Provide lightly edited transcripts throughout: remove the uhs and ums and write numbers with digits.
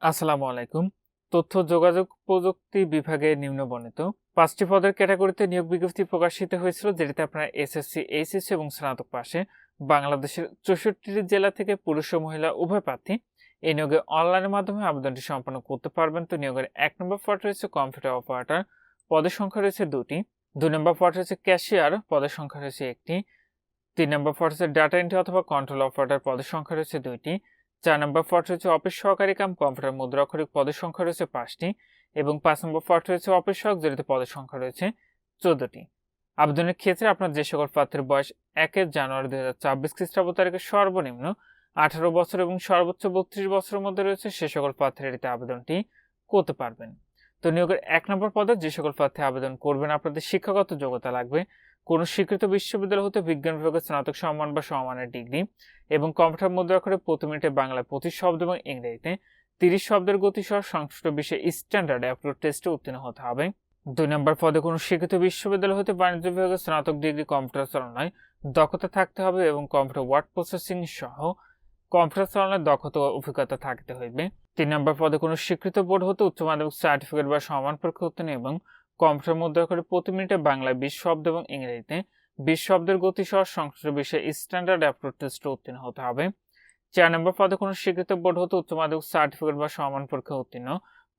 আসসালামু আলাইকুম। তথ্য যোগাযোগ প্রযুক্তি বিভাগে নিম্নবর্ণিত ৫টি পদের ক্যাটাগরিতে নিয়োগ বিজ্ঞপ্তি প্রকাশিত হয়েছিল, যেটিতে আপনারা এসএসসি, এইচএসসি এবং স্নাতক পাশে বাংলাদেশের ৬৪টি জেলা থেকে পুরুষ ও মহিলা উভয় প্রার্থী এই নিয়োগে অনলাইনের মাধ্যমে আবেদনটি সম্পন্ন করতে পারবেন। তো নিয়োগের ১ নম্বর পদ রয়েছে কম্পিউটার অপারেটর, পদের সংখ্যা রয়েছে ২টি। ২ নম্বর পদ রয়েছে ক্যাশিয়ার, পদের সংখ্যা রয়েছে ১টি। ৩ নম্বর পদ হচ্ছে ডাটা এন্ট্রি অথবা কন্ট্রোল অপারেটর, পদের সংখ্যা রয়েছে ২টি। ৪ নম্বর পদ রয়েছে অফিস সহকারী কাম কম্পিউটার মুদ্রাক্ষরিক, পদের সংখ্যা রয়েছে ৫টি। এবং ৫ নম্বর পদ রয়েছে অফিস সহায়ক, যেটিতে পদের সংখ্যা রয়েছে ১৪টি। আবেদনের ক্ষেত্রে আপনার যে সকল প্রার্থীর বয়স ১ জানুয়ারি ২০২৪ খ্রিস্টাব্দ তারিখে সর্বনিম্ন ১৮ বছর এবং সর্বোচ্চ ৩২ বছরের মধ্যে রয়েছে, সে সকল প্রার্থীরা এটিতে আবেদনটি করতে পারবেন। তো নিয়োগের ১ নম্বর পদে যে সকল প্রার্থী আবেদন করবেন, আপনাদের শিক্ষাগত যোগ্যতা লাগবে কোনো স্বীকৃত বিশ্ববিদ্যালয় হতে বিজ্ঞান বিভাগে স্নাতক সম্মান বা সমমানের ডিগ্রি এবং কম্পিউটার মুদ্রাক্ষরে প্রতি মিনিটে বাংলায় ২৫ শব্দ এবং ইংরেজিতে ৩০ শব্দের গতি সহ সংশ্লিষ্ট বিষয়ে স্ট্যান্ডার্ড অ্যাপ্টিটিউড টেস্টে উত্তীর্ণ হতে হবে। ২ নম্বর পদে কোনো স্বীকৃত বিশ্ববিদ্যালয় হতে বাণিজ্য বিভাগে স্নাতক ডিগ্রি কম্পিউটার চালনায় দক্ষতা থাকতে হবে এবং কম্পিউটার ওয়ার্ড প্রসেসিং সহ কম্পিউটার চালনায় দক্ষতা ও অভিজ্ঞতা থাকতে হইবে। ৩ নম্বর পদে কোনো স্বীকৃত বোর্ড হতে উচ্চ মাধ্যমিক সার্টিফিকেট বা সমান পরীক্ষা উত্তীর্ণ এবং কম্পিউটার মুদ্রাক্ষরে প্রতি মিনিটে বাংলায় ২০ শব্দ এবং ইংরেজিতে ২০ শব্দের গতি সহ সংশ্লিষ্ট বিষয়ে স্ট্যান্ডার্ড অ্যাপ্টিটিউড টেস্টে উত্তীর্ণ হতে হবে। ৪ নম্বর পদে কোনো স্বীকৃত বোর্ড হতে উচ্চ মাধ্যমিক সার্টিফিকেট বা সমান পরীক্ষা উত্তীর্ণ,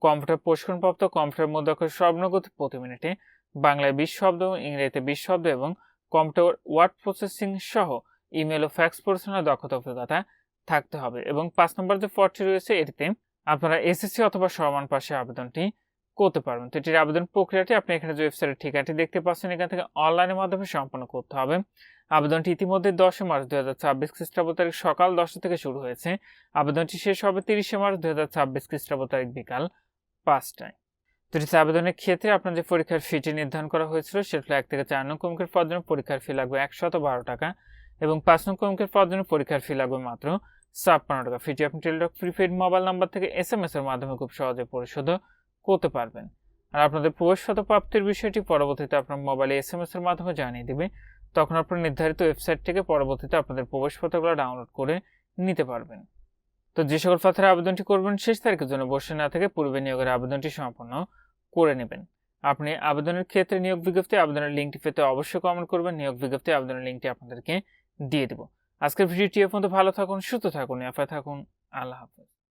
কম্পিউটার প্রশিক্ষণপ্রাপ্ত কম্পিউটার মুদ্রাক্ষরে সর্বনিম্ন প্রতি মিনিটে বাংলায় ২০ শব্দ এবং ইংরেজিতে ২০ শব্দ এবং কম্পিউটার ওয়ার্ড প্রসেসিং সহ ইমেল ও ফ্যাক্স পরিচালনার দক্ষতা অভিজ্ঞতা থাকতে হবে। এবং ৫ নম্বর যে পদটি রয়েছে, এটিতে আপনারা এসএসসি অথবা সমান পাশে আবেদনটি করতে পারবেন। তো এটির আবেদন প্রক্রিয়াটি আপনি এখানে যে ওয়েবসাইটের ঠিকানাটি দেখতে পাচ্ছেন, এখান থেকে অনলাইনের মাধ্যমে সম্পন্ন করতে হবে। আবেদনটি ইতিমধ্যে ১০ মার্চ ২০২৬ খ্রিস্টাব্দ তারিখ সকাল ১০টা থেকে শুরু হয়েছে। আবেদনটি শেষ হবে ৩০ মার্চ ২০২৬ খ্রিস্টাব্দ তারিখ বিকাল ৫টায়। তো এটিতে আবেদনের ক্ষেত্রে আপনার যে পরীক্ষার ফিটি নির্ধারণ করা হয়েছিল, সেটা ১ থেকে ৪ নং ক্রমিকের পদের জন্য পরীক্ষার ফি লাগবে ১১২ টাকা এবং ৫ নং ক্রমিকের পদের জন্য পরীক্ষার ফি লাগবে মাত্র ৫৬ টাকা। ফিটি আপনি টেলিটক প্রিপেইড মোবাইল নাম্বার থেকে এসএমএস এর মাধ্যমে খুব সহজে পরিশোধ করতে পারবেন। আর আপনাদের প্রবেশপত্র প্রাপ্তির বিষয়টি পরবর্তীতে আপনার মোবাইলে এসএমএস এর মাধ্যমে জানিয়ে দিবে। তখন আপনার নির্ধারিত ওয়েবসাইট থেকে পরবর্তীতে আপনাদের প্রবেশপত্রগুলো ডাউনলোড করে নিতে পারবেন। তো যে সকল প্রার্থীরা আবেদনটি করবেন, শেষ তারিখের জন্য বসে না থেকে পূর্বে নিয়োগের আবেদনটি সম্পন্ন করে নেবেন। আপনি আবেদনের ক্ষেত্রে নিয়োগ বিজ্ঞপ্তি আবেদনের লিঙ্কটি পেতে অবশ্যই কমেন্ট করবেন। নিয়োগ বিজ্ঞপ্তি আবেদনের লিঙ্কটি আপনাদেরকে দিয়ে দেব। আজকের ভিডিওটি এ পর্যন্ত। ভালো থাকুন, সুস্থ থাকুন, নিরাপদে থাকুন। আল্লাহ হাফেজ।